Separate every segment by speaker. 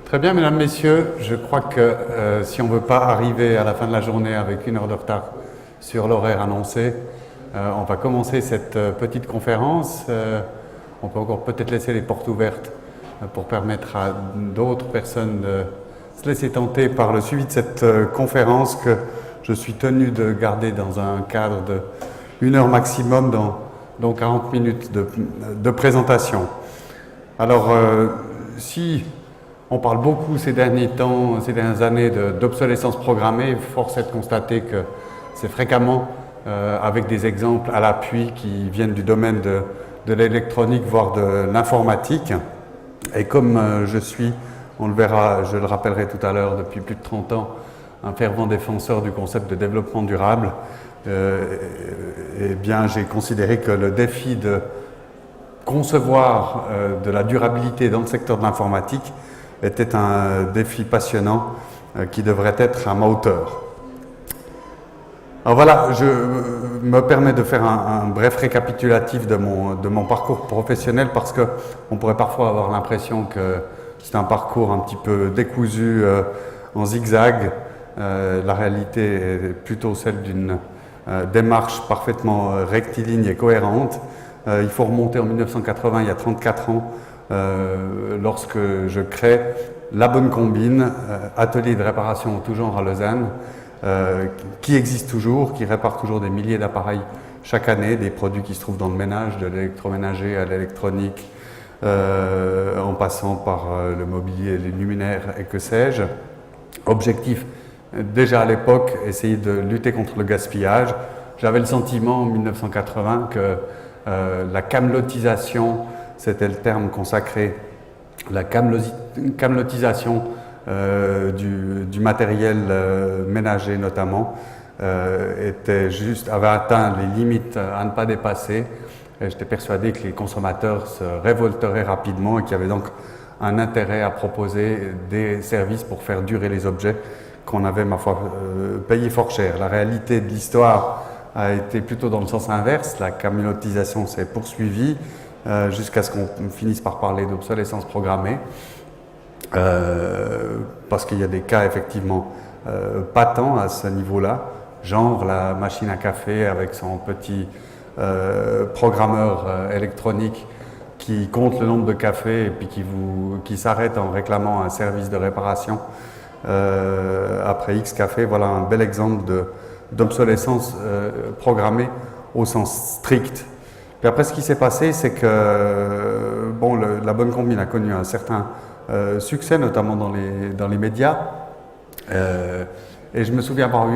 Speaker 1: Très bien, mesdames, messieurs, je crois que si on ne veut pas arriver à la fin de la journée avec 1 heure de retard sur l'horaire annoncé, on va commencer cette petite conférence. On peut encore peut-être laisser les portes ouvertes pour permettre à d'autres personnes de se laisser tenter par le suivi de cette conférence que je suis tenu de garder dans un cadre de 1 heure maximum, dans 40 minutes de présentation. Alors, si on parle beaucoup ces derniers temps, ces dernières années d'obsolescence programmée, force est de constater que c'est fréquemment avec des exemples à l'appui qui viennent du domaine de l'électronique, voire de l'informatique. Et comme je suis, on le verra, je le rappellerai tout à l'heure, depuis plus de 30 ans, un fervent défenseur du concept de développement durable, eh bien j'ai considéré que le défi de concevoir de la durabilité dans le secteur de l'informatique était un défi passionnant qui devrait être à ma hauteur. Alors voilà, je me permets de faire un bref récapitulatif de mon parcours professionnel parce qu'on pourrait parfois avoir l'impression que c'est un parcours un petit peu décousu en zigzag. La réalité est plutôt celle d'une démarche parfaitement rectiligne et cohérente. Il faut remonter en 1980, il y a 34 ans, lorsque je crée La Bonne Combine, atelier de réparation en tout genre à Lausanne, qui existe toujours, qui répare toujours des milliers d'appareils chaque année, des produits qui se trouvent dans le ménage, de l'électroménager à l'électronique, en passant par le mobilier, les luminaires et que sais-je. Objectif, déjà à l'époque, essayer de lutter contre le gaspillage. J'avais le sentiment en 1980 que la camelotisation, c'était le terme consacré, la camelotisation du matériel ménager notamment, avait atteint les limites à ne pas dépasser. J'étais persuadé que les consommateurs se révolteraient rapidement et qu'il y avait donc un intérêt à proposer des services pour faire durer les objets qu'on avait, ma foi, payé fort cher. La réalité de l'histoire a été plutôt dans le sens inverse. La camelotisation s'est poursuivie jusqu'à ce qu'on finisse par parler d'obsolescence programmée, parce qu'il y a des cas effectivement patents à ce niveau-là, genre la machine à café avec son petit programmeur électronique qui compte le nombre de cafés et puis qui s'arrête en réclamant un service de réparation après X café. Voilà un bel exemple d'obsolescence programmée au sens strict. Puis après, ce qui s'est passé, c'est que La Bonne Combine a connu un certain succès, notamment dans les médias. Et je me souviens avoir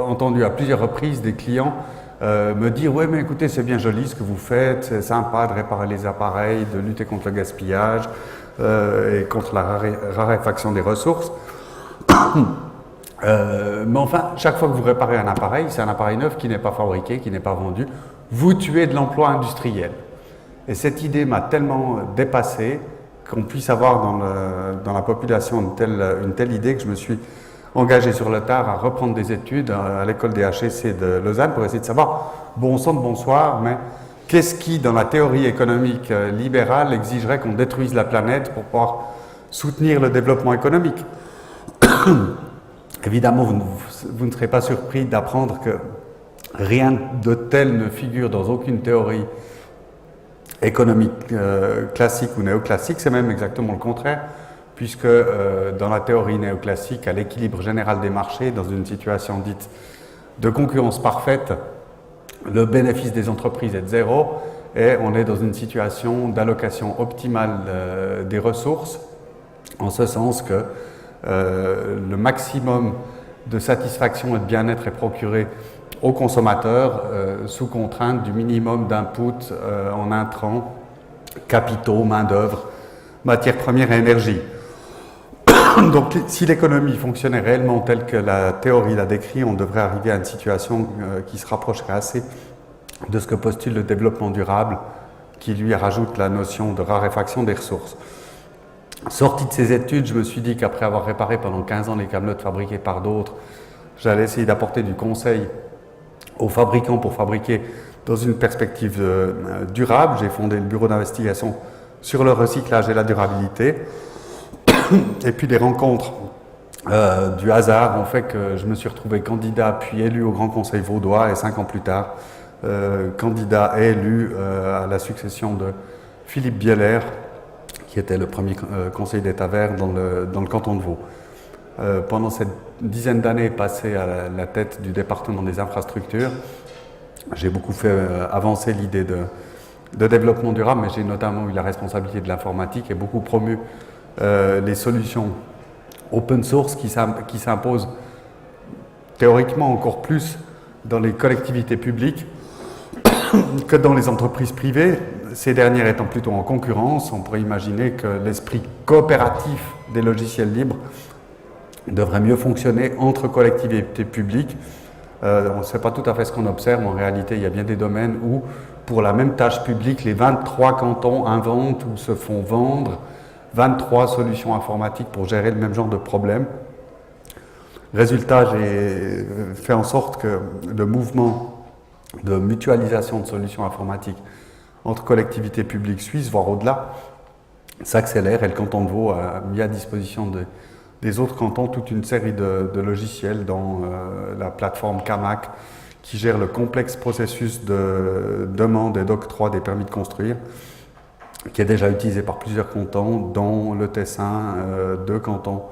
Speaker 1: entendu à plusieurs reprises des clients me dire « Ouais, mais écoutez, c'est bien joli ce que vous faites, c'est sympa de réparer les appareils, de lutter contre le gaspillage et contre la raréfaction des ressources. » Mais enfin, chaque fois que vous réparez un appareil, c'est un appareil neuf qui n'est pas fabriqué, qui n'est pas vendu, vous tuez de l'emploi industriel. Et cette idée m'a tellement dépassé qu'on puisse avoir dans la population une telle idée que je me suis engagé sur le tard à reprendre des études à l'école des HEC de Lausanne pour essayer de savoir, bon sang de bonsoir, mais qu'est-ce qui, dans la théorie économique libérale, exigerait qu'on détruise la planète pour pouvoir soutenir le développement économique? Évidemment, vous ne serez pas surpris d'apprendre que rien de tel ne figure dans aucune théorie économique classique ou néoclassique, c'est même exactement le contraire, puisque dans la théorie néoclassique, à l'équilibre général des marchés, dans une situation dite de concurrence parfaite, le bénéfice des entreprises est de zéro et on est dans une situation d'allocation optimale des ressources, en ce sens que le maximum de satisfaction et de bien-être est procuré aux consommateurs sous contrainte du minimum d'input en intrants, capitaux, main-d'œuvre, matières premières et énergie. Donc, si l'économie fonctionnait réellement telle que la théorie l'a décrit, on devrait arriver à une situation qui se rapprocherait assez de ce que postule le développement durable, qui lui rajoute la notion de raréfaction des ressources. Sorti de ces études, je me suis dit qu'après avoir réparé pendant 15 ans les camelotes fabriquées par d'autres, j'allais essayer d'apporter du conseil aux fabricants pour fabriquer dans une perspective durable. J'ai fondé le bureau d'investigation sur le recyclage et la durabilité. Et puis les rencontres du hasard ont fait que je me suis retrouvé candidat puis élu au Grand Conseil vaudois et 5 ans plus tard, candidat et élu à la succession de Philippe Bieler, qui était le premier conseiller d'État vert dans le canton de Vaud. Pendant cette dizaine d'années passées à la tête du département des infrastructures, j'ai beaucoup fait avancer l'idée de développement durable, mais j'ai notamment eu la responsabilité de l'informatique et beaucoup promu les solutions open source qui s'imposent théoriquement encore plus dans les collectivités publiques que dans les entreprises privées, ces dernières étant plutôt en concurrence. On pourrait imaginer que l'esprit coopératif des logiciels libres devrait mieux fonctionner entre collectivités publiques. On ne sait pas tout à fait ce qu'on observe, mais en réalité, il y a bien des domaines où, pour la même tâche publique, les 23 cantons inventent ou se font vendre 23 solutions informatiques pour gérer le même genre de problème. Résultat, j'ai fait en sorte que le mouvement de mutualisation de solutions informatiques entre collectivités publiques suisses, voire au-delà, s'accélère, et le canton de Vaud a mis à disposition des autres cantons toute une série de logiciels dans la plateforme CAMAC qui gère le complexe processus de demande et d'octroi des permis de construire, qui est déjà utilisé par plusieurs cantons, dont le Tessin, 2 cantons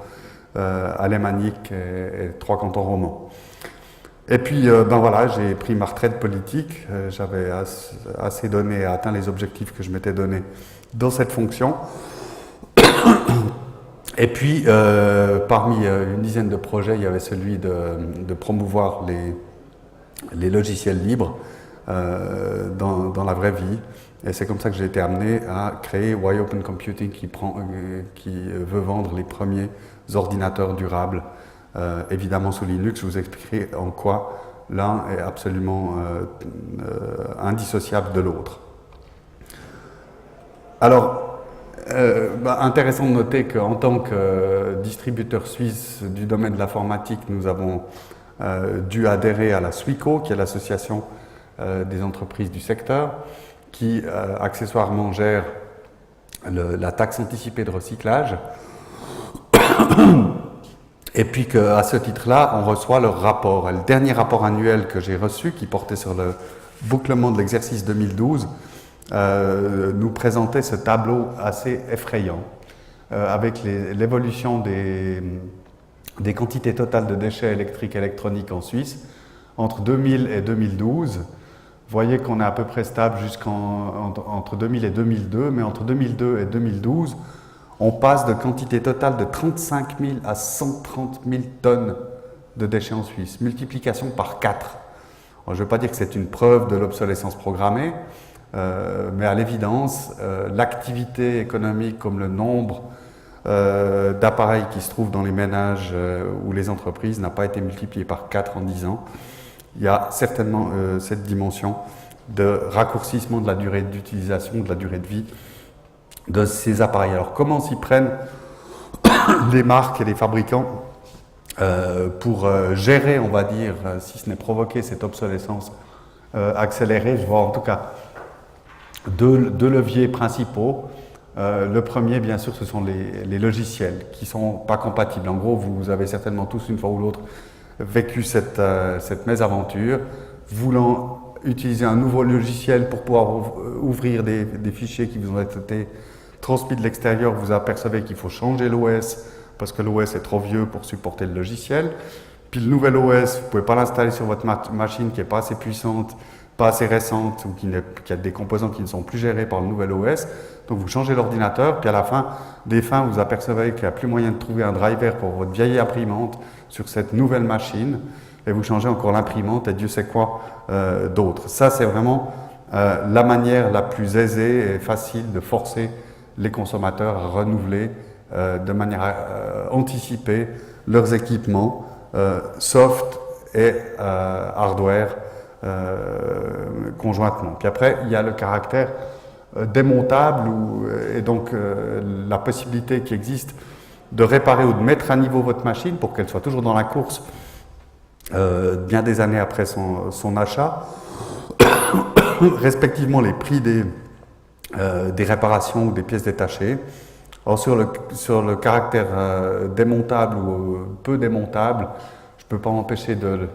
Speaker 1: alémaniques et 3 cantons romans. Et puis, ben voilà, j'ai pris ma retraite politique. J'avais assez donné, atteint les objectifs que je m'étais donnés dans cette fonction. Et puis, parmi une dizaine de projets, il y avait celui de promouvoir les logiciels libres dans la vraie vie. Et c'est comme ça que j'ai été amené à créer Why Open Computing, qui veut vendre les premiers ordinateurs durables, évidemment sous Linux. Je vous expliquerai en quoi l'un est absolument indissociable de l'autre. Alors, intéressant de noter qu'en tant que distributeur suisse du domaine de l'informatique, nous avons dû adhérer à la SWICO, qui est l'association des entreprises du secteur, qui accessoirement gère la taxe anticipée de recyclage. Et puis qu'à ce titre-là, on reçoit leur rapport. Et le dernier rapport annuel que j'ai reçu, qui portait sur le bouclement de l'exercice 2012, nous présentait ce tableau assez effrayant, avec l'évolution des quantités totales de déchets électriques et électroniques en Suisse entre 2000 et 2012. Vous voyez qu'on est à peu près stable entre 2000 et 2002, mais entre 2002 et 2012, on passe de quantité totale de 35 000 à 130 000 tonnes de déchets en Suisse, multiplication par 4. Alors, je ne veux pas dire que c'est une preuve de l'obsolescence programmée, mais à l'évidence, l'activité économique comme le nombre d'appareils qui se trouvent dans les ménages ou les entreprises n'a pas été multiplié par 4 en 10 ans. Il y a certainement cette dimension de raccourcissement de la durée d'utilisation, de la durée de vie de ces appareils. Alors comment s'y prennent les marques et les fabricants pour gérer, on va dire, si ce n'est provoquer cette obsolescence accélérée? Je vois en tout cas deux leviers principaux. Le premier, bien sûr, ce sont les logiciels qui ne sont pas compatibles. En gros, vous avez certainement tous, une fois ou l'autre, vécu cette mésaventure, voulant utiliser un nouveau logiciel pour pouvoir ouvrir des fichiers qui vous ont été transmis de l'extérieur. Vous apercevez qu'il faut changer l'OS parce que l'OS est trop vieux pour supporter le logiciel. Puis le nouvel OS, vous ne pouvez pas l'installer sur votre machine qui n'est pas assez puissante, pas assez récente, ou qui a des composants qui ne sont plus gérés par le nouvel OS. Donc vous changez l'ordinateur, puis à la fin vous apercevez qu'il n'y a plus moyen de trouver un driver pour votre vieille imprimante sur cette nouvelle machine, et vous changez encore l'imprimante et Dieu sait quoi d'autre. Ça, c'est vraiment la manière la plus aisée et facile de forcer les consommateurs à renouveler de manière anticipée leurs équipements soft et hardware conjointement. Puis après, il y a le caractère démontable et donc la possibilité qui existe de réparer ou de mettre à niveau votre machine pour qu'elle soit toujours dans la course bien des années après son achat. Respectivement les prix des réparations ou des pièces détachées. Alors sur le caractère démontable ou peu démontable, je ne peux pas m'empêcher de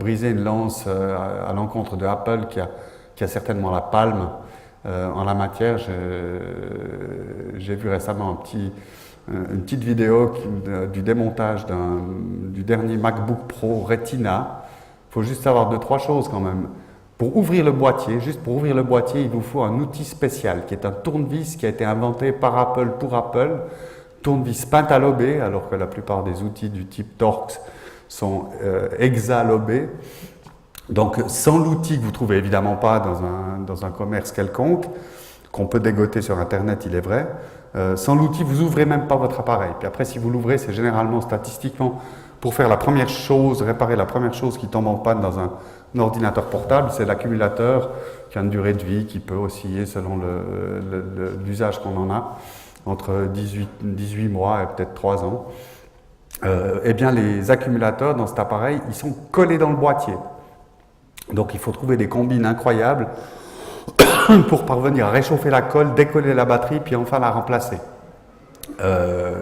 Speaker 1: briser une lance à l'encontre de Apple qui a certainement la palme en la matière. J'ai vu récemment une petite vidéo du démontage du dernier MacBook Pro Retina. Il faut juste savoir 2-3 choses quand même. Pour ouvrir le boîtier, juste pour ouvrir le boîtier, il vous faut un outil spécial qui est un tournevis qui a été inventé par Apple pour Apple, tournevis pentalobé, alors que la plupart des outils du type Torx sont hexalobés. Donc sans l'outil que vous ne trouvez évidemment pas dans un commerce quelconque, qu'on peut dégoter sur Internet, il est vrai, sans l'outil, vous n'ouvrez même pas votre appareil. Puis après, si vous l'ouvrez, c'est généralement statistiquement pour faire la première chose, réparer la première chose qui tombe en panne dans un ordinateur portable, c'est l'accumulateur qui a une durée de vie qui peut osciller selon l'usage qu'on en a, entre 18 mois et peut-être 3 ans. Eh bien, les accumulateurs dans cet appareil, ils sont collés dans le boîtier. Donc, il faut trouver des combines incroyables pour parvenir à réchauffer la colle, décoller la batterie, puis enfin la remplacer.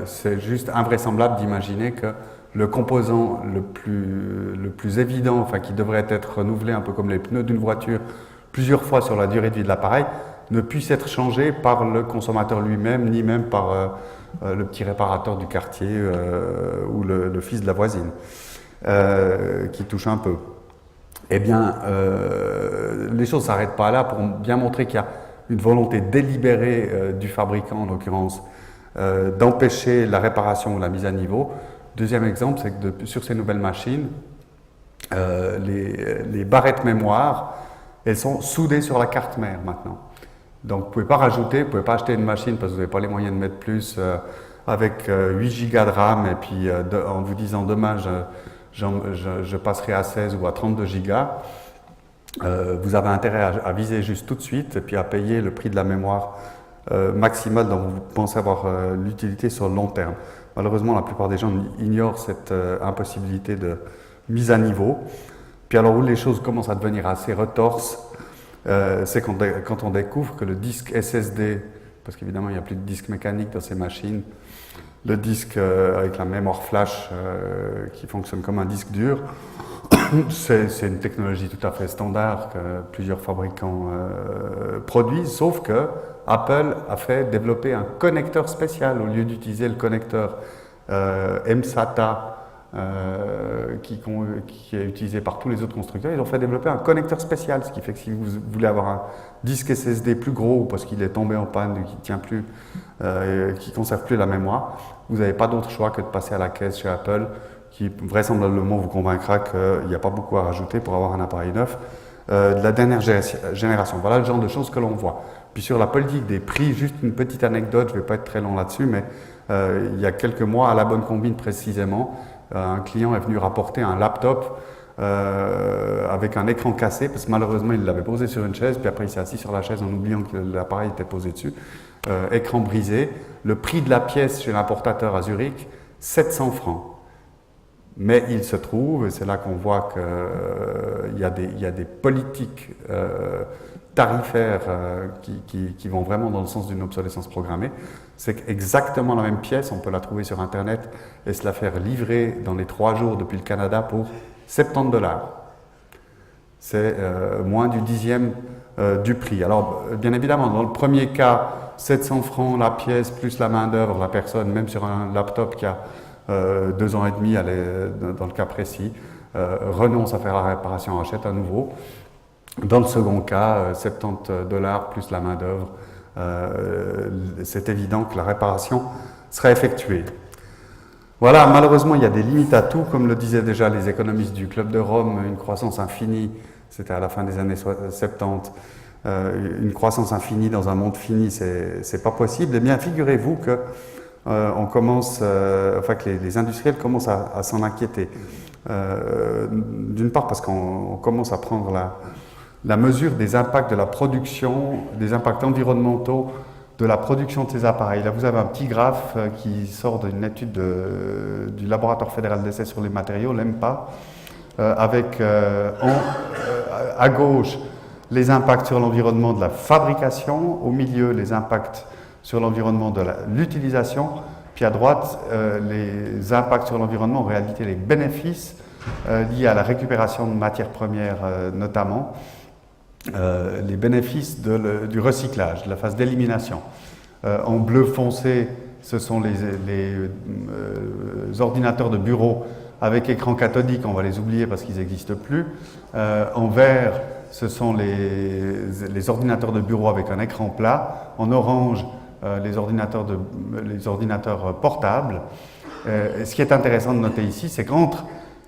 Speaker 1: C'est juste invraisemblable d'imaginer que le composant le plus évident, enfin qui devrait être renouvelé un peu comme les pneus d'une voiture plusieurs fois sur la durée de vie de l'appareil, ne puisse être changé par le consommateur lui-même, ni même par le petit réparateur du quartier ou le fils de la voisine, qui touche un peu. Eh bien, les choses ne s'arrêtent pas là pour bien montrer qu'il y a une volonté délibérée du fabricant, en l'occurrence, d'empêcher la réparation ou la mise à niveau. Deuxième exemple, c'est que sur ces nouvelles machines, les barrettes mémoire, elles sont soudées sur la carte mère maintenant. Donc vous ne pouvez pas rajouter, vous ne pouvez pas acheter une machine parce que vous n'avez pas les moyens de mettre plus avec 8 Go de RAM et puis en vous disant demain je passerai à 16 ou à 32 Go. Vous avez intérêt à viser juste tout de suite et puis à payer le prix de la mémoire maximale dont vous pensez avoir l'utilité sur le long terme. Malheureusement, la plupart des gens ignorent cette impossibilité de mise à niveau. Puis alors où les choses commencent à devenir assez retorses, c'est quand on découvre que le disque SSD, parce qu'évidemment il n'y a plus de disque mécanique dans ces machines, le disque avec la mémoire flash qui fonctionne comme un disque dur, c'est une technologie tout à fait standard que plusieurs fabricants produisent, sauf que Apple a fait développer un connecteur spécial au lieu d'utiliser le connecteur mSATA qui est utilisé par tous les autres constructeurs. Ils ont fait développer un connecteur spécial, ce qui fait que si vous voulez avoir un disque SSD plus gros parce qu'il est tombé en panne, qui tient plus, qui conserve plus la mémoire, vous n'avez pas d'autre choix que de passer à la caisse chez Apple, qui vraisemblablement vous convaincra qu'il n'y a pas beaucoup à rajouter pour avoir un appareil neuf de la dernière génération. Voilà le genre de choses que l'on voit. Puis sur la politique des prix, juste une petite anecdote, je ne vais pas être très long là-dessus, mais il y a quelques mois, à la Bonne Combine précisément, un client est venu rapporter un laptop avec un écran cassé, parce que malheureusement il l'avait posé sur une chaise, puis après il s'est assis sur la chaise en oubliant que l'appareil était posé dessus. Écran brisé. Le prix de la pièce chez l'importateur à Zurich, 700 francs. Mais il se trouve, et c'est là qu'on voit qu'il y a des politiques tarifaires qui vont vraiment dans le sens d'une obsolescence programmée. C'est qu'exactement la même pièce, on peut la trouver sur Internet et se la faire livrer dans les 3 jours depuis le Canada pour 70 $. C'est moins du 10e du prix. Alors, bien évidemment, dans le premier cas, 700 francs la pièce plus la main-d'œuvre, la personne, même sur un laptop qui a 2 ans et demi, dans le cas précis, renonce à faire la réparation, achète à nouveau. Dans le second cas, 70 $ plus la main-d'œuvre, c'est évident que la réparation sera effectuée. Voilà, malheureusement, il y a des limites à tout, comme le disaient déjà les économistes du Club de Rome, une croissance infinie, c'était à la fin des années 70, une croissance infinie dans un monde fini, c'est pas possible. Eh bien, figurez-vous que que les industriels commencent à s'en inquiéter. D'une part parce qu'on commence à prendre la mesure des impacts de la production, des impacts environnementaux de la production de ces appareils. Là, vous avez un petit graphe qui sort d'une étude du Laboratoire fédéral d'essai sur les matériaux, l'EMPA, avec à gauche les impacts sur l'environnement de la fabrication, au milieu les impacts sur l'environnement de l'utilisation, puis à droite, les impacts sur l'environnement, en réalité les bénéfices liés à la récupération de matières premières notamment, les bénéfices du recyclage, de la phase d'élimination. En bleu foncé, ce sont les ordinateurs de bureau avec écran cathodique, on va les oublier parce qu'ils n'existent plus. En vert, ce sont les ordinateurs de bureau avec un écran plat. En orange, les ordinateurs portables. Ce qui est intéressant de noter ici, c'est qu'entre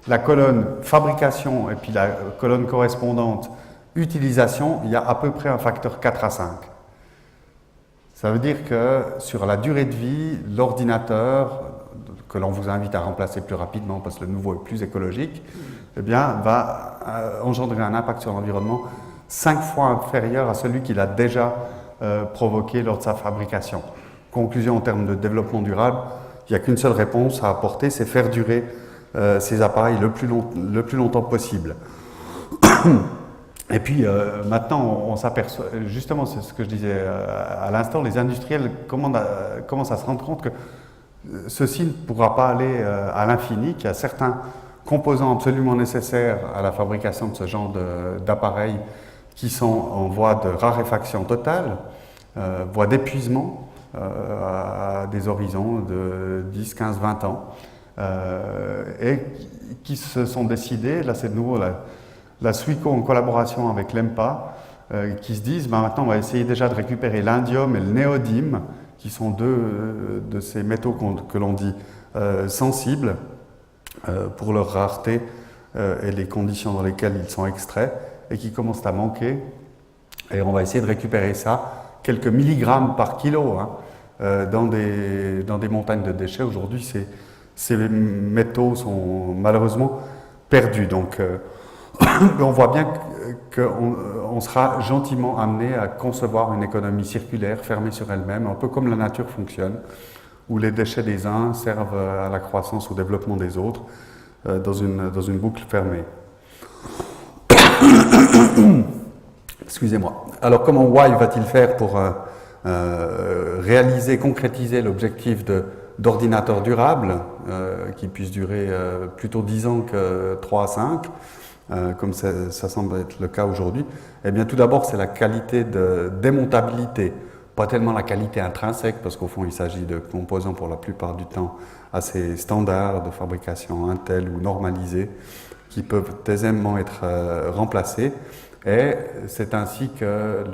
Speaker 1: la colonne fabrication et puis la colonne correspondante utilisation, il y a à peu près un facteur 4 à 5. Ça veut dire que sur la durée de vie, l'ordinateur, que l'on vous invite à remplacer plus rapidement parce que le nouveau est plus écologique, eh bien, va engendrer un impact sur l'environnement 5 fois inférieur à celui qu'il a déjà provoqué lors de sa fabrication. Conclusion en termes de développement durable, il n'y a qu'une seule réponse à apporter, c'est faire durer ces appareils le plus longtemps possible. Et puis maintenant, on s'aperçoit, justement, c'est ce que je disais à l'instant, les industriels commencent à se rendre compte que ceci ne pourra pas aller à l'infini, qu'il y a certains composants absolument nécessaires à la fabrication de ce genre d'appareils qui sont en voie de raréfaction totale, voie d'épuisement à des horizons de 10, 15, 20 ans, et qui se sont décidés, là c'est de nouveau la SWICO en collaboration avec l'EMPA, qui se disent maintenant on va essayer déjà de récupérer l'indium et le néodyme, qui sont deux de ces métaux que l'on dit sensibles pour leur rareté et les conditions dans lesquelles ils sont extraits et qui commencent à manquer. Et on va essayer de récupérer ça, quelques milligrammes par kilo, dans des montagnes de déchets. Aujourd'hui, ces métaux sont malheureusement perdus. Donc, on voit bien qu'on sera gentiment amené à concevoir une économie circulaire fermée sur elle-même, un peu comme la nature fonctionne, où les déchets des uns servent à la croissance ou au développement des autres, dans une boucle fermée. Excusez-moi. Alors comment Y va-t-il faire pour réaliser, concrétiser l'objectif d'ordinateur durable, qui puisse durer plutôt 10 ans que 3 à 5, comme ça semble être le cas aujourd'hui? Eh bien tout d'abord c'est la qualité de démontabilité, pas tellement la qualité intrinsèque, parce qu'au fond il s'agit de composants pour la plupart du temps assez standards de fabrication Intel ou normalisés, qui peuvent aisément être remplacés, et c'est ainsi que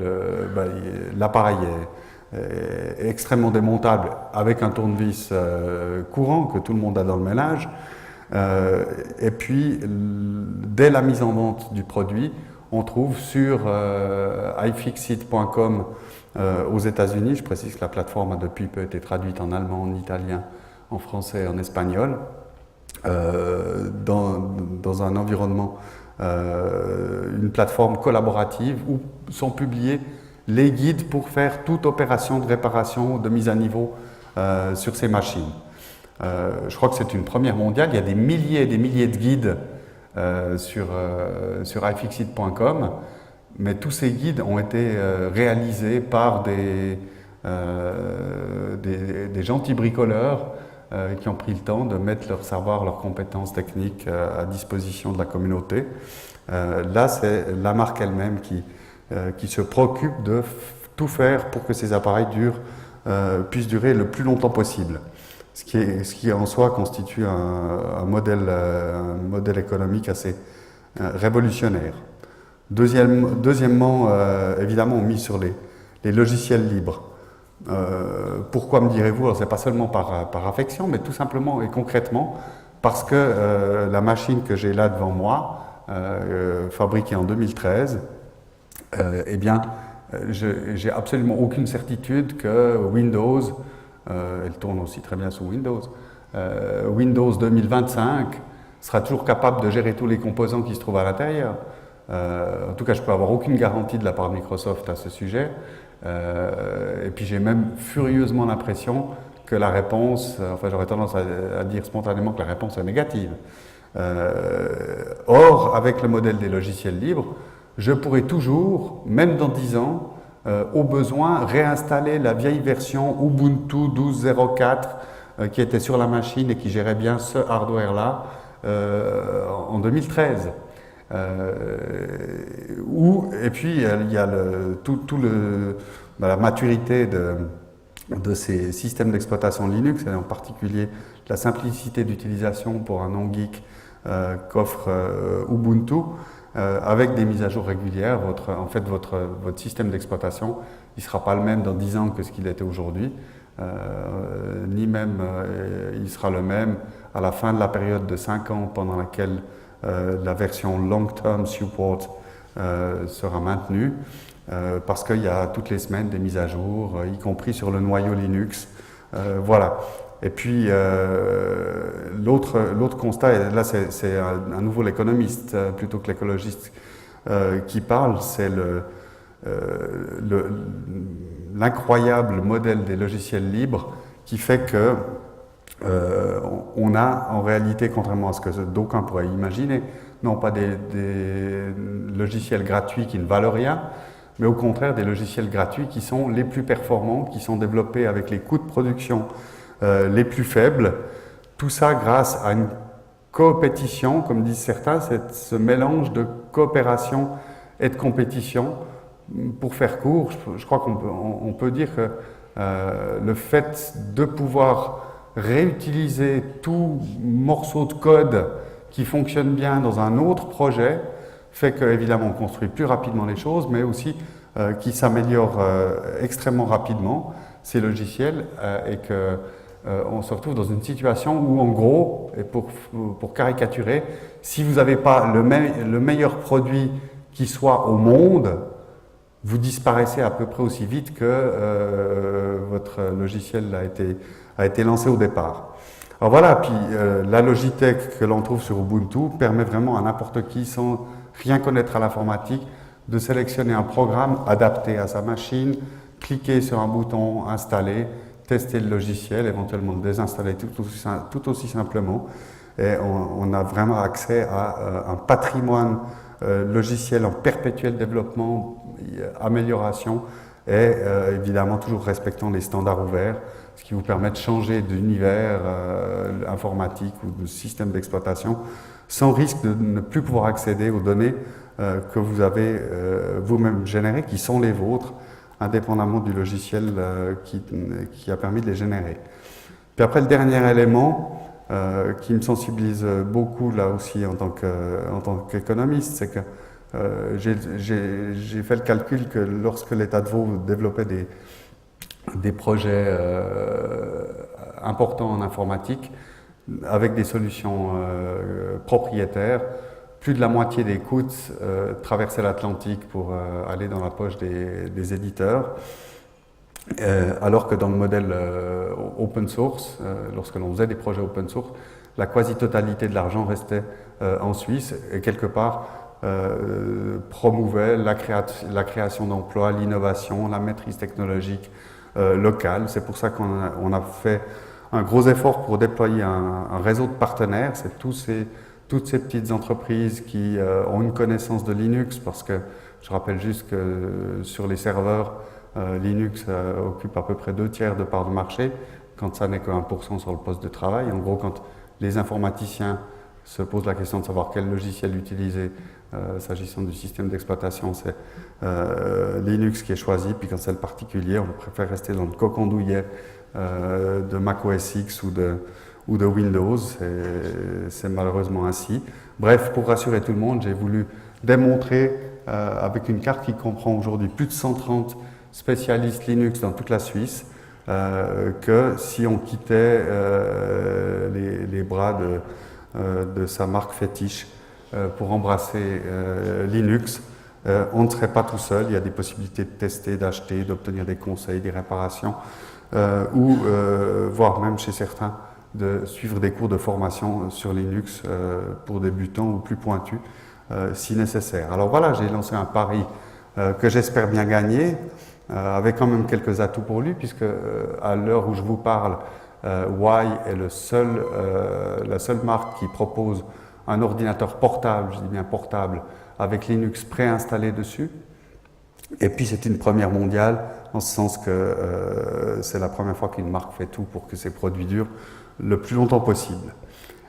Speaker 1: l'appareil est extrêmement démontable avec un tournevis courant que tout le monde a dans le ménage. Et puis, dès la mise en vente du produit, on trouve sur iFixit.com aux États-Unis, je précise que la plateforme a depuis peu été traduite en allemand, en italien, en français et en espagnol, dans un environnement, une plateforme collaborative où sont publiés les guides pour faire toute opération de réparation, de mise à niveau sur ces machines. Je crois que c'est une première mondiale. Il y a des milliers et des milliers de guides sur iFixit.com, mais tous ces guides ont été réalisés par des gentils bricoleurs qui ont pris le temps de mettre leur savoir, leurs compétences techniques à disposition de la communauté. Là, c'est la marque elle-même qui se préoccupe de tout faire pour que ces appareils puissent durer le plus longtemps possible. Ce qui en soi constitue un modèle économique assez révolutionnaire. Deuxièmement, évidemment, on mise sur les logiciels libres. Pourquoi me direz-vous? Alors, c'est pas seulement par affection, mais tout simplement et concrètement parce que la machine que j'ai là devant moi, fabriquée en 2013, eh bien, j'ai absolument aucune certitude que Windows, elle tourne aussi très bien sous Windows, Windows 2025 sera toujours capable de gérer tous les composants qui se trouvent à l'intérieur. En tout cas, je peux avoir aucune garantie de la part de Microsoft à ce sujet. Et puis j'ai même furieusement l'impression que la réponse, enfin j'aurais tendance à dire spontanément que la réponse est négative. Or, avec le modèle des logiciels libres, je pourrais toujours, même dans 10 ans, au besoin, réinstaller la vieille version Ubuntu 12.04 qui était sur la machine et qui gérait bien ce hardware-là en 2013. Et puis, il y a la maturité de ces systèmes d'exploitation Linux, et en particulier la simplicité d'utilisation pour un non-geek qu'offre Ubuntu, avec des mises à jour régulières. Votre système d'exploitation, il ne sera pas le même dans 10 ans que ce qu'il était aujourd'hui, ni même il sera le même à la fin de la période de 5 ans pendant laquelle la version long-term support sera maintenue, parce qu'il y a toutes les semaines des mises à jour, y compris sur le noyau Linux. Voilà. Et puis, l'autre constat, et là c'est à nouveau l'économiste plutôt que l'écologiste qui parle, c'est l'incroyable modèle des logiciels libres qui fait que on a en réalité, contrairement à ce que d'aucuns pourraient imaginer, non pas des logiciels gratuits qui ne valent rien, mais au contraire des logiciels gratuits qui sont les plus performants, qui sont développés avec les coûts de production les plus faibles. Tout ça grâce à une coopétition, comme disent certains, c'est ce mélange de coopération et de compétition. Pour faire court, je crois qu'on peut dire que le fait de pouvoir réutiliser tout morceau de code qui fonctionne bien dans un autre projet fait qu'évidemment on construit plus rapidement les choses, mais aussi qui s'améliore extrêmement rapidement ces logiciels et que on se retrouve dans une situation où, en gros, et pour caricaturer, si vous n'avez pas le meilleur produit qui soit au monde, vous disparaissez à peu près aussi vite que votre logiciel a été lancé au départ. Alors voilà, puis la Logitech que l'on trouve sur Ubuntu permet vraiment à n'importe qui, sans rien connaître à l'informatique, de sélectionner un programme adapté à sa machine, cliquer sur un bouton, installer, tester le logiciel, éventuellement le désinstaller tout aussi simplement. Et on a vraiment accès à un patrimoine logiciel en perpétuel développement, amélioration, et évidemment toujours respectant les standards ouverts, ce qui vous permet de changer d'univers informatique ou de système d'exploitation sans risque de ne plus pouvoir accéder aux données que vous avez vous-même générées, qui sont les vôtres, indépendamment du logiciel qui a permis de les générer. Puis après, le dernier élément qui me sensibilise beaucoup là aussi en tant qu'économiste, c'est que j'ai fait le calcul que lorsque l'État de Vaud développait des projets importants en informatique, avec des solutions propriétaires, plus de la moitié des coûts traversaient l'Atlantique pour aller dans la poche des éditeurs, alors que dans le modèle open source, lorsque l'on faisait des projets open source, la quasi-totalité de l'argent restait en Suisse et quelque part promouvait la création d'emplois, l'innovation, la maîtrise technologique locale. C'est pour ça qu'on a fait un gros effort pour déployer un réseau de partenaires. C'est toutes ces petites entreprises qui ont une connaissance de Linux, parce que je rappelle juste que sur les serveurs, Linux occupe à peu près 2/3 de part de marché, quand ça n'est que 1% sur le poste de travail. En gros, quand les informaticiens se posent la question de savoir quel logiciel utiliser, s'agissant du système d'exploitation, c'est Linux qui est choisi, puis quand c'est le particulier, on préfère rester dans le cocon douillet de Mac OS X ou de Windows, c'est malheureusement ainsi. Bref, pour rassurer tout le monde, j'ai voulu démontrer avec une carte qui comprend aujourd'hui plus de 130 spécialistes Linux dans toute la Suisse, que si on quittait les bras de sa marque fétiche pour embrasser Linux, on ne serait pas tout seul. Il y a des possibilités de tester, d'acheter, d'obtenir des conseils, des réparations, ou voire même chez certains de suivre des cours de formation sur Linux pour débutants ou plus pointus si nécessaire. Alors voilà, j'ai lancé un pari que j'espère bien gagner, avec quand même quelques atouts pour lui, puisque à l'heure où je vous parle, Y est la seule marque qui propose un ordinateur portable, je dis bien portable, avec Linux préinstallé dessus. Et puis c'est une première mondiale, en ce sens que c'est la première fois qu'une marque fait tout pour que ses produits durent le plus longtemps possible.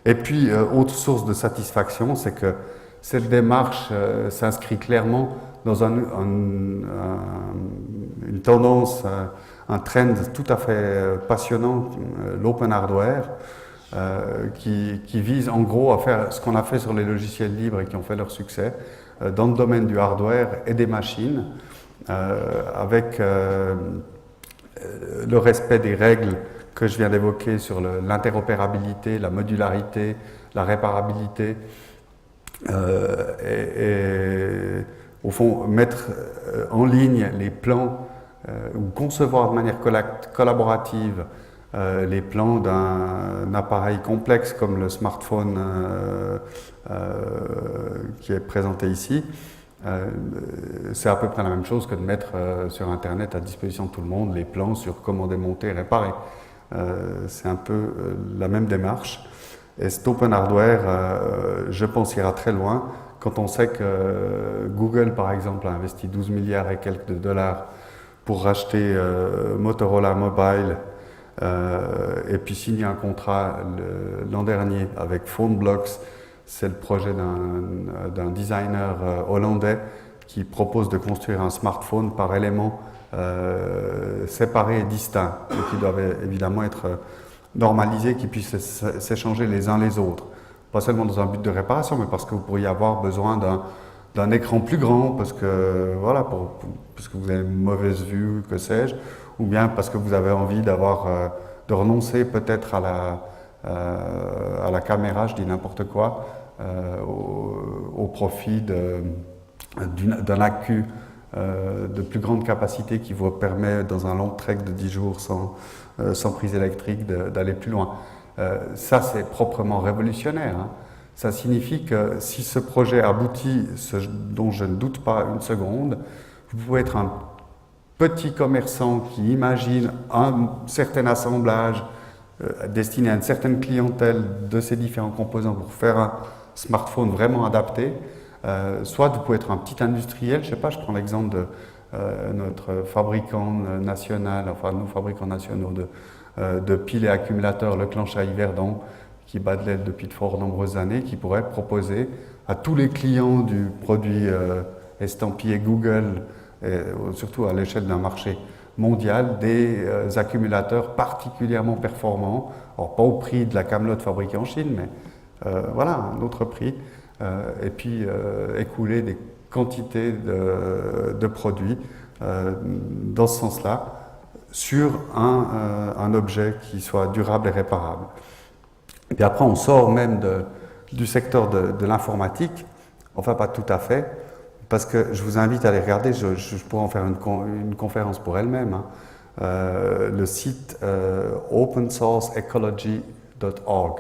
Speaker 1: Et puis, autre source de satisfaction, c'est que cette démarche s'inscrit clairement dans une tendance, un trend tout à fait passionnant, l'open hardware, qui vise en gros à faire ce qu'on a fait sur les logiciels libres et qui ont fait leur succès dans le domaine du hardware et des machines, avec le respect des règles que je viens d'évoquer sur l'interopérabilité, la modularité, la réparabilité, et au fond mettre en ligne les plans ou concevoir de manière collaborative les plans d'un appareil complexe comme le smartphone qui est présenté ici. C'est à peu près la même chose que de mettre sur Internet à disposition de tout le monde les plans sur comment démonter et réparer. C'est un peu la même démarche. Et cet open hardware, je pense, ira très loin quand on sait que Google, par exemple, a investi 12 milliards et quelques de dollars pour racheter Motorola Mobile et puis signer un contrat l'an dernier avec PhoneBlocks. C'est le projet d'un designer hollandais qui propose de construire un smartphone par éléments séparés et distincts, et qui doivent évidemment être normalisés, qui puissent s'échanger les uns les autres. Pas seulement dans un but de réparation, mais parce que vous pourriez avoir besoin d'un écran plus grand, parce que, voilà, parce que vous avez une mauvaise vue, que sais-je, ou bien parce que vous avez envie de renoncer peut-être à la caméra, je dis n'importe quoi, au profit d'un accu de plus grande capacité qui vous permet, dans un long trek de 10 jours sans prise électrique, d'aller plus loin. Ça, c'est proprement révolutionnaire. Hein. Ça signifie que si ce projet aboutit, dont je ne doute pas une seconde, vous pouvez être un petit commerçant qui imagine un certain assemblage destiné à une certaine clientèle de ces différents composants pour faire un smartphone vraiment adapté. Soit vous pouvez être un petit industriel, je ne sais pas, je prends l'exemple de notre fabricant national, enfin nos fabricants nationaux de piles et accumulateurs, Leclanche à Yverdon, qui bat de l'aile depuis de fort nombreuses années, qui pourrait proposer à tous les clients du produit estampillé Google, et surtout à l'échelle d'un marché mondial, des accumulateurs particulièrement performants, alors pas au prix de la camelote fabriquée en Chine, mais voilà, un autre prix, et puis écouler des quantités de produits dans ce sens-là, sur un objet qui soit durable et réparable. Et puis après, on sort même du secteur de l'informatique, enfin pas tout à fait, parce que je vous invite à aller regarder, je pourrais en faire une conférence pour elle-même, hein, le site opensourceecology.org.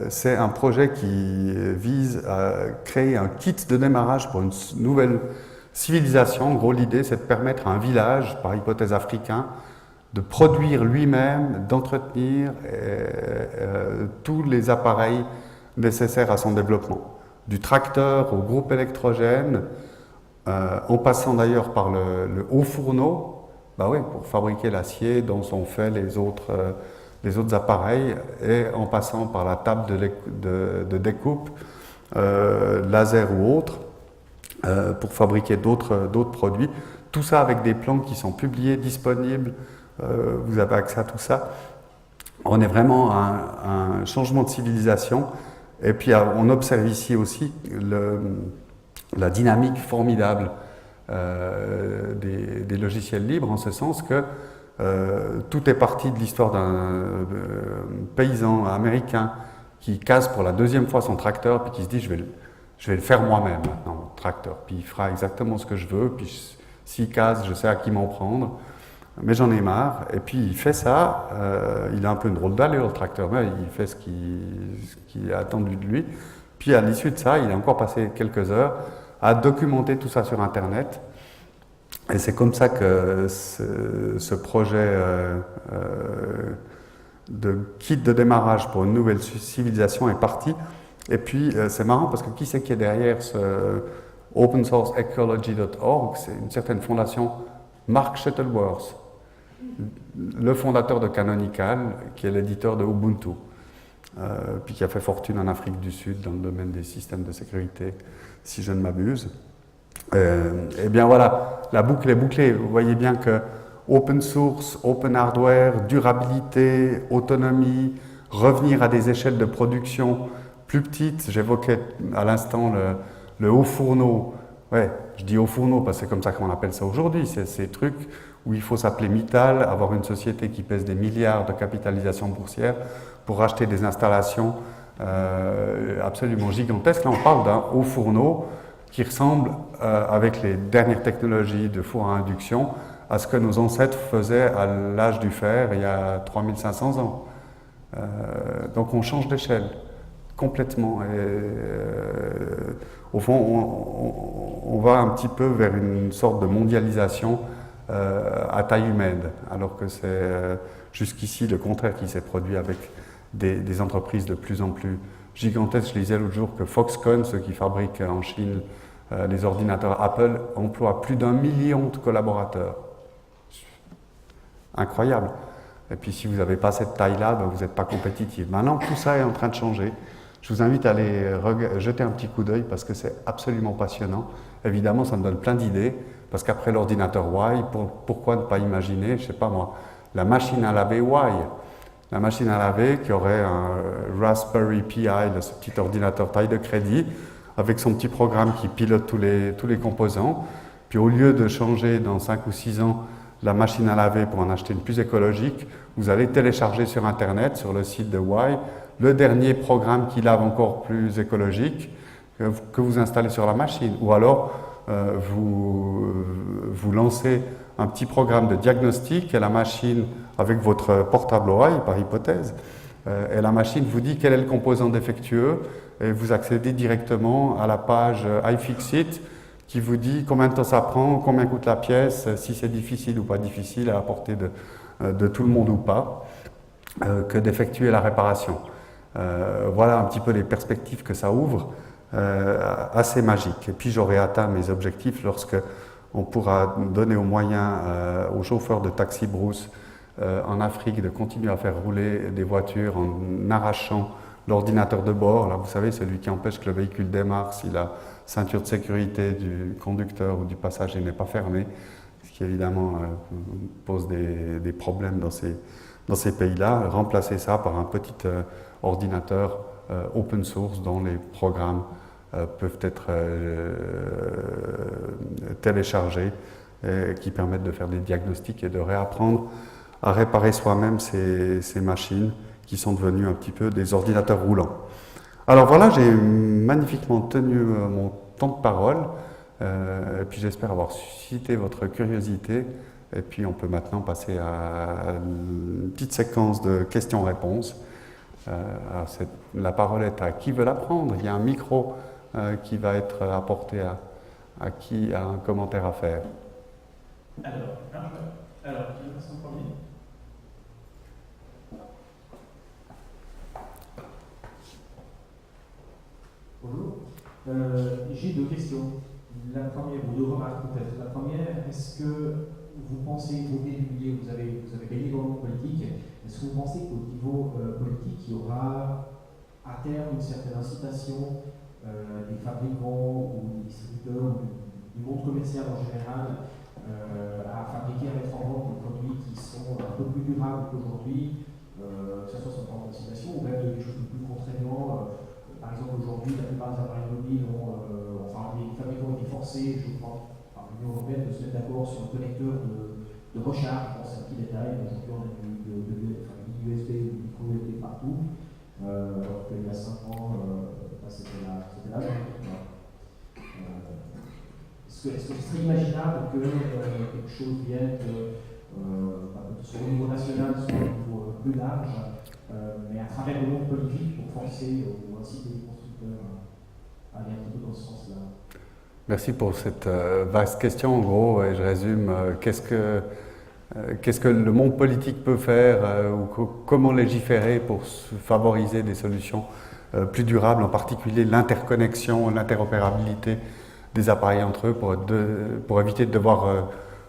Speaker 1: C'est un projet qui vise à créer un kit de démarrage pour une nouvelle civilisation. En gros, l'idée, c'est de permettre à un village, par hypothèse africain, de produire lui-même, d'entretenir tous les appareils nécessaires à son développement. Du tracteur au groupe électrogène, en passant d'ailleurs par le haut fourneau, bah oui, pour fabriquer l'acier dont sont faits les autres appareils, et en passant par la table de découpe, laser ou autre, pour fabriquer d'autres produits. Tout ça avec des plans qui sont publiés, disponibles, vous avez accès à tout ça. On est vraiment à un changement de civilisation, et puis on observe ici aussi la dynamique formidable des logiciels libres, en ce sens que tout est parti de l'histoire d'un paysan américain qui casse pour la deuxième fois son tracteur, puis qui se dit je vais le faire moi-même maintenant, mon tracteur, puis il fera exactement ce que je veux, puis s'il casse, je sais à qui m'en prendre, mais j'en ai marre. Et puis il fait ça, il a un peu une drôle d'allure le tracteur, mais il fait ce qui est attendu de lui. Puis à l'issue de ça, il a encore passé quelques heures à documenter tout ça sur Internet. Et c'est comme ça que ce projet de kit de démarrage pour une nouvelle civilisation est parti. Et puis c'est marrant parce que qui c'est qui est derrière opensourceecology.org, c'est une certaine fondation, Mark Shuttleworth, le fondateur de Canonical, qui est l'éditeur de Ubuntu, puis qui a fait fortune en Afrique du Sud dans le domaine des systèmes de sécurité, si je ne m'abuse. Eh bien voilà, la boucle est bouclée. Vous voyez bien que open source, open hardware, durabilité, autonomie, revenir à des échelles de production plus petites. J'évoquais à l'instant le haut fourneau. Ouais, je dis haut fourneau parce que c'est comme ça qu'on appelle ça aujourd'hui. C'est ces trucs où il faut s'appeler Mittal, avoir une société qui pèse des milliards de capitalisation boursière pour acheter des installations absolument gigantesques. Là, on parle d'un haut fourneau qui ressemble, avec les dernières technologies de four à induction, à ce que nos ancêtres faisaient à l'âge du fer il y a 3500 ans. Donc on change d'échelle, complètement. Au fond, on va un petit peu vers une sorte de mondialisation à taille humaine, alors que c'est jusqu'ici le contraire qui s'est produit avec des entreprises de plus en plus gigantesques. Je lisais l'autre jour que Foxconn, ceux qui fabriquent en Chine les ordinateurs Apple, emploient plus d'1 million de collaborateurs. Incroyable. Et puis si vous n'avez pas cette taille-là, ben, vous n'êtes pas compétitif. Maintenant, tout ça est en train de changer. Je vous invite à aller jeter un petit coup d'œil parce que c'est absolument passionnant. Évidemment, ça me donne plein d'idées, parce qu'après l'ordinateur Y, pourquoi ne pas imaginer, je ne sais pas moi, la machine à laver Y. La machine à laver qui aurait un Raspberry Pi, ce petit ordinateur taille de crédit, avec son petit programme qui pilote tous les composants. Puis au lieu de changer dans 5 ou 6 ans la machine à laver pour en acheter une plus écologique, vous allez télécharger sur Internet, sur le site de Y, le dernier programme qui lave encore plus écologique que vous installez sur la machine. Ou alors, vous lancez un petit programme de diagnostic et la machine, avec votre portable Y par hypothèse, et la machine vous dit quel est le composant défectueux et vous accédez directement à la page iFixit qui vous dit combien de temps ça prend, combien coûte la pièce, si c'est difficile ou pas difficile à la portée de tout le monde ou pas, que d'effectuer la réparation. Voilà un petit peu les perspectives que ça ouvre, assez magiques. Et puis j'aurai atteint mes objectifs lorsque on pourra donner aux moyens aux chauffeurs de taxi brousse en Afrique de continuer à faire rouler des voitures en arrachant l'ordinateur de bord. Là, vous savez, celui qui empêche que le véhicule démarre si la ceinture de sécurité du conducteur ou du passager n'est pas fermée, ce qui évidemment pose des problèmes dans ces pays-là. Remplacer ça par un petit ordinateur open source dont les programmes peuvent être téléchargés et qui permettent de faire des diagnostics et de réapprendre à réparer soi-même ces machines qui sont devenues un petit peu des ordinateurs roulants. Alors voilà, j'ai magnifiquement tenu mon temps de parole, et puis j'espère avoir suscité votre curiosité, et puis on peut maintenant passer à une petite séquence de questions-réponses. La parole est à qui veut la prendre. Il y a un micro qui va être apporté à qui a un commentaire à faire.
Speaker 2: Alors, qui veut passer en premier ? Bonjour. J'ai 2 questions. La première, ou 2 remarques peut-être. La première, est-ce que vous pensez, vous avez baigné dans le monde politique, est-ce que vous pensez qu'au niveau politique, il y aura à terme une certaine incitation des fabricants ou des distributeurs ou du monde commercial en général à fabriquer, à mettre en vente des produits qui sont un peu plus durables qu'aujourd'hui, que ce soit sur le plan d'incitation ou même de quelque chose de plus contraignant. Par exemple, aujourd'hui, la plupart des appareils mobiles les fabricants ont été forcés, je crois, par l'Union européenne, de se mettre d'accord sur le connecteur de recharge. Je pense à un petit détail, aujourd'hui on a du USB ou du micro USB partout, alors qu'il y a 5 ans, c'était là. Est-ce que ce serait imaginable que quelque chose vienne, soit au niveau national, soit au niveau plus large, mais à travers le monde politique pour forcer ou inciter les constructeurs à aller un petit peu dans ce sens-là?
Speaker 1: Merci pour cette vaste question. En gros, je résume, qu'est-ce que le monde politique peut faire ou comment légiférer pour favoriser des solutions plus durables, en particulier l'interconnexion, l'interopérabilité des appareils entre eux pour éviter de devoir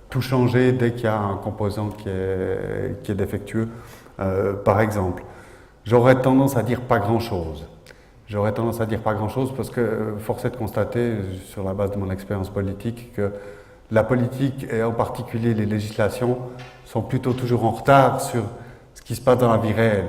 Speaker 1: tout changer dès qu'il y a un composant qui est défectueux, par exemple. J'aurais tendance à dire pas grand-chose. J'aurais tendance à dire pas grand-chose parce que force est de constater, sur la base de mon expérience politique, que la politique et en particulier les législations sont plutôt toujours en retard sur ce qui se passe dans la vie réelle,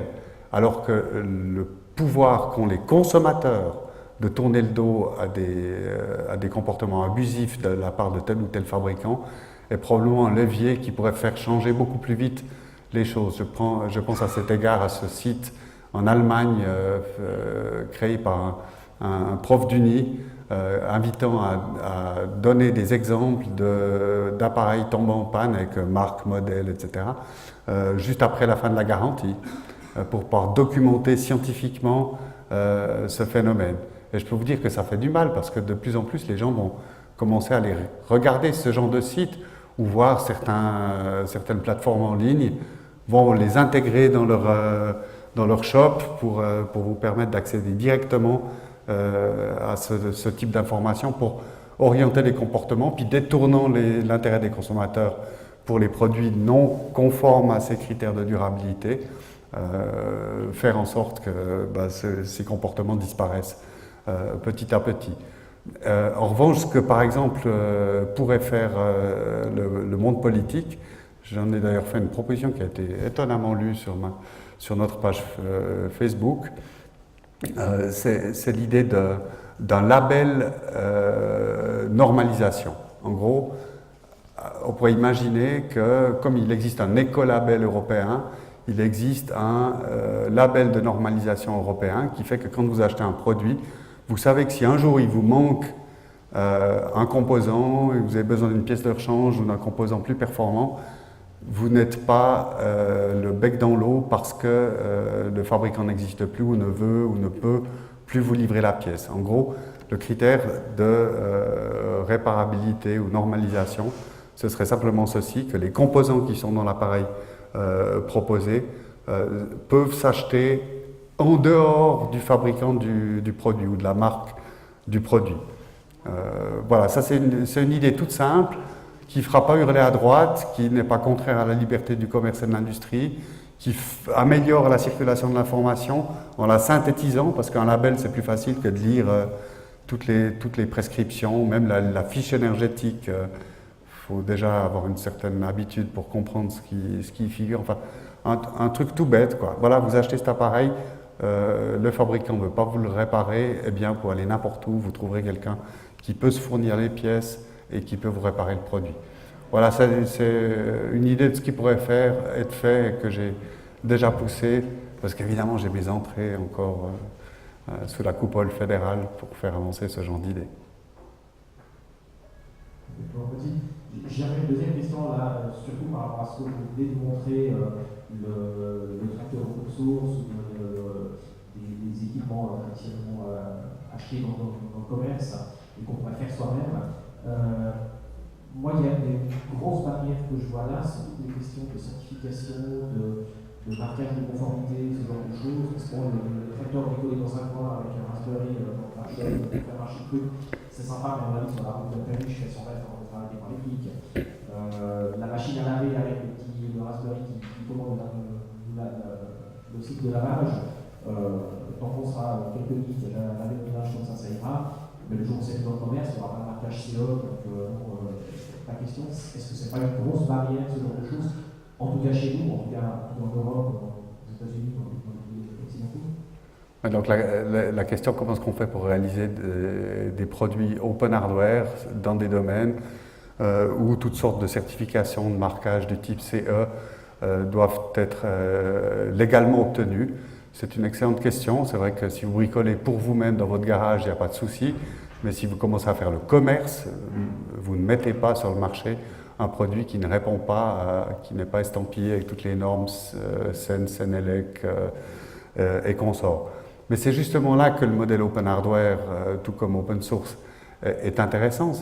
Speaker 1: alors que le pouvoir qu'ont les consommateurs de tourner le dos à des comportements abusifs de la part de tel ou tel fabricant est probablement un levier qui pourrait faire changer beaucoup plus vite les choses. Je pense à cet égard à ce site en Allemagne créé par un prof d'Uni invitant à donner des exemples d'appareils tombant en panne avec marque, modèle, etc. Juste après la fin de la garantie pour pouvoir documenter scientifiquement ce phénomène. Et je peux vous dire que ça fait du mal parce que de plus en plus les gens vont commencer à aller regarder ce genre de site ou voir certaines plateformes en ligne, vont les intégrer dans leur shop pour vous permettre d'accéder directement à ce type d'informations pour orienter les comportements, puis détournant l'intérêt des consommateurs pour les produits non conformes à ces critères de durabilité, faire en sorte que ces comportements disparaissent petit à petit. En revanche, ce que par exemple pourrait faire le monde politique, j'en ai d'ailleurs fait une proposition qui a été étonnamment lue sur notre page Facebook, c'est l'idée d'un label normalisation. En gros, on pourrait imaginer que comme il existe un écolabel européen, il existe un label de normalisation européen qui fait que quand vous achetez un produit, vous savez que si un jour il vous manque un composant et vous avez besoin d'une pièce de rechange ou d'un composant plus performant, vous n'êtes pas le bec dans l'eau parce que le fabricant n'existe plus ou ne veut ou ne peut plus vous livrer la pièce. En gros, le critère de réparabilité ou normalisation, ce serait simplement ceci, que les composants qui sont dans l'appareil proposé peuvent s'acheter en dehors du fabricant du produit ou de la marque du produit. Voilà, ça c'est une idée toute simple qui ne fera pas hurler à droite, qui n'est pas contraire à la liberté du commerce et de l'industrie, qui améliore la circulation de l'information en la synthétisant, parce qu'un label c'est plus facile que de lire toutes les prescriptions, même la fiche énergétique. Faut déjà avoir une certaine habitude pour comprendre ce qui y figure. Enfin, un truc tout bête, quoi. Voilà, vous achetez cet appareil, le fabricant ne veut pas vous le réparer, eh bien, pour aller n'importe où, vous trouverez quelqu'un qui peut se fournir les pièces et qui peut vous réparer le produit. Voilà, c'est une idée de ce qui pourrait être fait et que j'ai déjà poussé, parce qu'évidemment, j'ai mes entrées encore sous la coupole fédérale pour faire avancer ce genre d'idées.
Speaker 2: J'avais une deuxième question là, surtout par rapport à ce que vous venez de montrer, le tracteur open source, des équipements actuellement achetés dans le commerce et qu'on pourrait faire soi-même. Moi, il y a des grosses barrières que je vois là, c'est toutes les questions de certification, de marquage de conformité, ce genre de choses. Parce que le tracteur bricolé dans un coin avec un Raspberry dans la chaîne, pour faire marcher le truc, c'est sympa, mais on l'a vu sur la route de Paris, je fais 100 mètres avant de travailler par les pics. La machine à laver avec le Raspberry qui commande le cycle de lavage, tant qu'on sera quelques minutes à laver le linge comme ça ira. Mais le jour où c'est fait dans le commerce, il n'y aura pas de marquage CO. Donc, la question, est-ce que ce n'est pas une grosse barrière, ce genre de choses, en tout cas chez nous, en tout cas en Europe, aux États-Unis, dans les pays occidentaux?
Speaker 1: Donc la question, comment est-ce qu'on fait pour réaliser des produits open hardware dans des domaines où toutes sortes de certifications de marquage du type CE doivent être légalement obtenues? C'est une excellente question. C'est vrai que si vous bricolez pour vous-même dans votre garage, il n'y a pas de souci. Mais si vous commencez à faire le commerce, vous ne mettez pas sur le marché un produit qui ne répond pas, qui n'est pas estampillé avec toutes les normes CEN, CENELEC et consorts. Mais c'est justement là que le modèle open hardware, tout comme open source, est intéressant.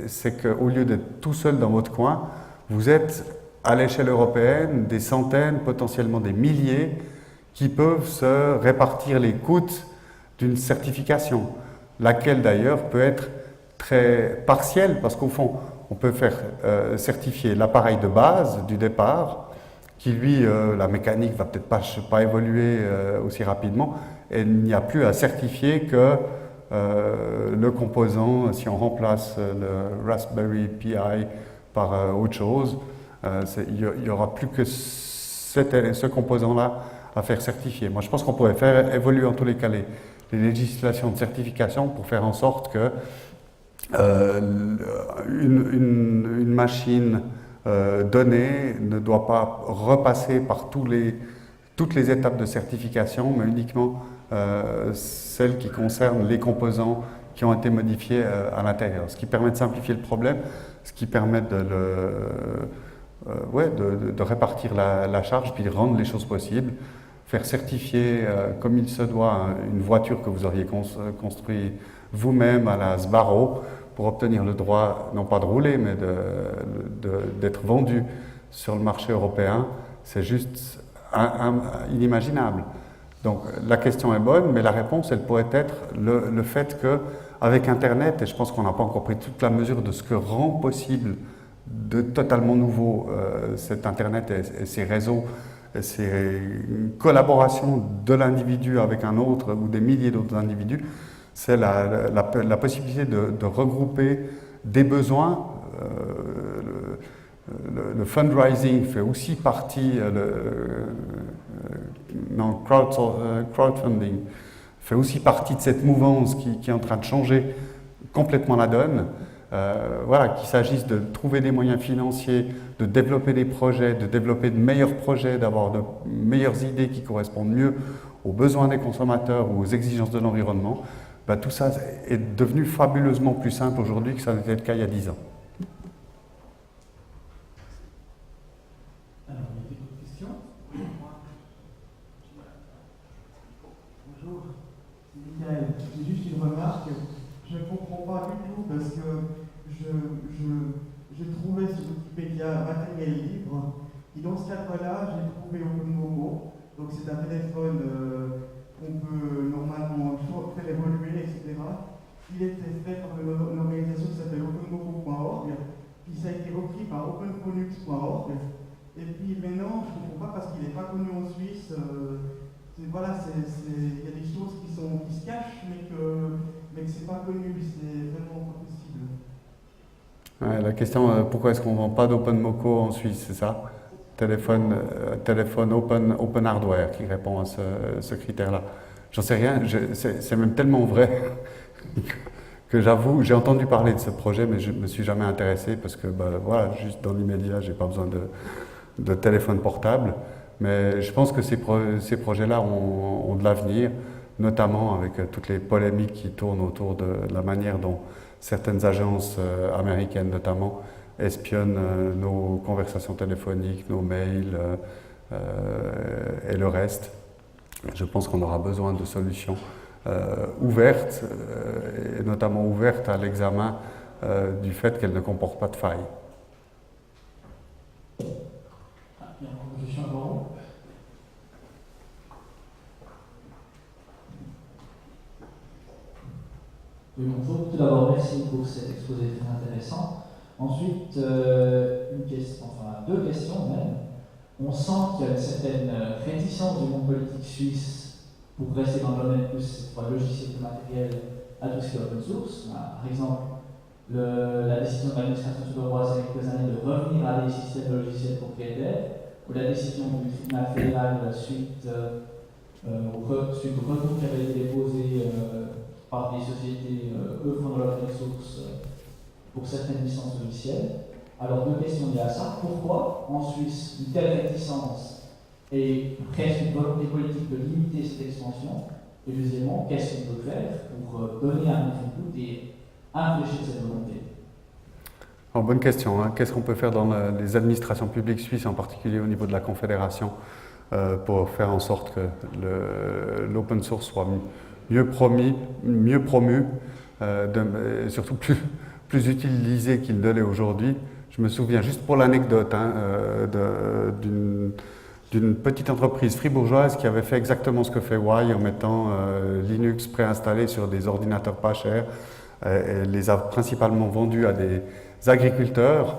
Speaker 1: C'est qu'au lieu d'être tout seul dans votre coin, vous êtes à l'échelle européenne des centaines, potentiellement des milliers, qui peuvent se répartir les coûts d'une certification, laquelle d'ailleurs peut être très partielle, parce qu'au fond, on peut faire certifier l'appareil de base du départ, qui lui, la mécanique va peut-être pas évoluer aussi rapidement, et il n'y a plus à certifier que le composant, si on remplace le Raspberry Pi par autre chose, il n'y aura plus que ce composant-là à faire certifier. Moi, je pense qu'on pourrait faire évoluer en tous les cas les législations de certification pour faire en sorte que une machine donnée ne doit pas repasser par toutes les étapes de certification, mais uniquement celles qui concernent les composants qui ont été modifiés à l'intérieur. Ce qui permet de simplifier le problème, ce qui permet de répartir la charge, puis de rendre les choses possibles. Faire certifier comme il se doit une voiture que vous auriez construite vous-même à la Sbarro pour obtenir le droit, non pas de rouler, mais d'être vendu sur le marché européen, c'est juste inimaginable. Donc la question est bonne, mais la réponse, elle pourrait être le fait qu'avec Internet, et je pense qu'on n'a pas encore pris toute la mesure de ce que rend possible de totalement nouveau cet Internet et ces réseaux, ces collaborations de l'individu avec un autre ou des milliers d'autres individus, c'est la possibilité de regrouper des besoins. Le fundraising fait aussi partie, crowdfunding fait aussi partie de cette mouvance qui est en train de changer complètement la donne. Qu'il s'agisse de trouver des moyens financiers, de développer des projets, de développer de meilleurs projets, d'avoir de meilleures idées qui correspondent mieux aux besoins des consommateurs ou aux exigences de l'environnement, tout ça est devenu fabuleusement plus simple aujourd'hui que ça n'était le cas il y a 10 ans.
Speaker 3: Alors, il y a d'autres questions?
Speaker 4: Bonjour, c'est Michael. J'ai juste une remarque. Je ne comprends pas du tout parce que j'ai trouvé sur Wikipédia matériel libre et dans ce cadre-là, j'ai trouvé OpenMomo. Donc c'est un téléphone qu'on peut normalement faire évoluer, etc. Il était fait par une organisation qui s'appelle openmomo.org, puis ça a été repris par openphonux.org. Et puis maintenant, je ne comprends pas parce qu'il n'est pas connu en Suisse. Il y a des choses qui se cachent, mais que ce n'est pas connu, c'est vraiment pas possible.
Speaker 1: Ouais, la question, pourquoi est-ce qu'on ne vend pas d'OpenMoco en Suisse, c'est ça? Téléphone open hardware qui répond à ce critère-là. J'en sais rien, c'est même tellement vrai que j'avoue, j'ai entendu parler de ce projet, mais je ne me suis jamais intéressé parce que, juste dans l'immédiat, je n'ai pas besoin de téléphone portable. Mais je pense que ces projets-là ont de l'avenir, notamment avec toutes les polémiques qui tournent autour de la manière dont certaines agences américaines, notamment, espionnent nos conversations téléphoniques, nos mails et le reste. Je pense qu'on aura besoin de solutions ouvertes, et notamment ouvertes à l'examen du fait qu'elles ne comportent pas de failles.
Speaker 3: Oui, bonjour. Tout d'abord, merci pour cet exposé très intéressant. Ensuite, deux questions même. On sent qu'il y a une certaine réticence du monde politique suisse pour rester dans le domaine plus logiciel que matériel à tout ce qui est open source. Par exemple, la décision de l'administration suédoise il y a quelques années de revenir à des systèmes de logiciels propriétaires, ou la décision du tribunal fédéral suite au recours qui avait été déposé par des sociétés œuvrant dans l'open source pour certaines licences logicielles. Alors, deux questions liées à ça. Pourquoi, en Suisse, une telle réticence et presque une volonté politique de limiter cette expansion? Et deuxièmement, qu'est-ce qu'on peut faire pour donner un input et infléchir cette volonté?
Speaker 1: Alors, bonne question. Hein. Qu'est-ce qu'on peut faire dans les administrations publiques suisses, en particulier au niveau de la Confédération, pour faire en sorte que l'open source soit mieux promu, et surtout plus utilisé qu'il ne l'est aujourd'hui? Je me souviens, juste pour l'anecdote, d'une petite entreprise fribourgeoise qui avait fait exactement ce que fait Y en mettant Linux préinstallé sur des ordinateurs pas chers Elle les a principalement vendus à des agriculteurs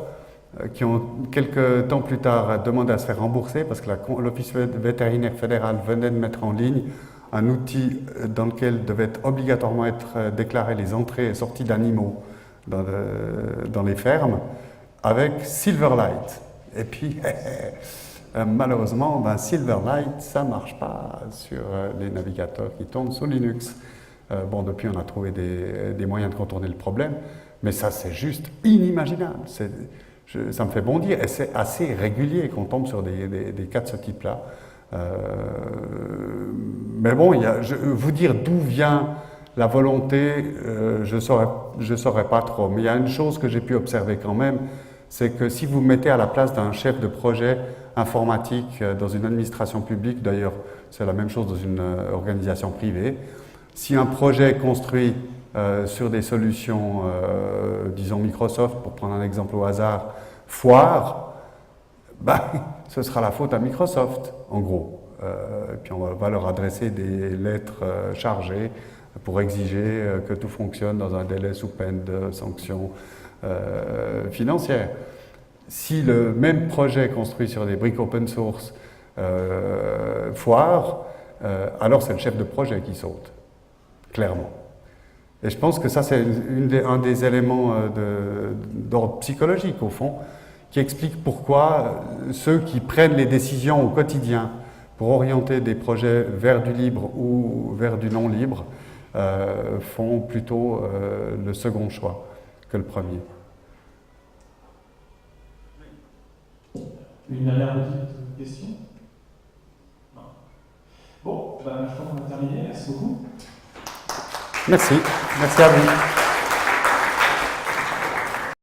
Speaker 1: qui ont quelques temps plus tard demandé à se faire rembourser parce que l'Office vétérinaire fédéral venait de mettre en ligne un outil dans lequel devaient obligatoirement être déclarées les entrées et sorties d'animaux dans les fermes avec Silverlight. Et puis, malheureusement, Silverlight, ça ne marche pas sur les navigateurs qui tournent sous Linux. Bon, depuis, on a trouvé des moyens de contourner le problème, mais ça, c'est juste inimaginable. Ça me fait bondir, et c'est assez régulier qu'on tombe sur des cas de ce type-là. Mais bon, vous dire d'où vient la volonté, je saurais pas trop. Mais il y a une chose que j'ai pu observer quand même, c'est que si vous mettez à la place d'un chef de projet informatique dans une administration publique, d'ailleurs c'est la même chose dans une organisation privée, si un projet est construit sur des solutions, disons Microsoft, pour prendre un exemple au hasard, foire, ce sera la faute à Microsoft, en gros. Et puis on va leur adresser des lettres chargées pour exiger que tout fonctionne dans un délai sous peine de sanctions financières. Si le même projet construit sur des briques open source foire, alors c'est le chef de projet qui saute, clairement. Et je pense que ça, c'est un des éléments d'ordre psychologique, au fond, qui explique pourquoi ceux qui prennent les décisions au quotidien pour orienter des projets vers du libre ou vers du non-libre font plutôt le second choix que le premier.
Speaker 2: Une dernière petite question? Non. Bon, je crois qu'on a terminé. Merci beaucoup.
Speaker 1: Merci. Merci à vous.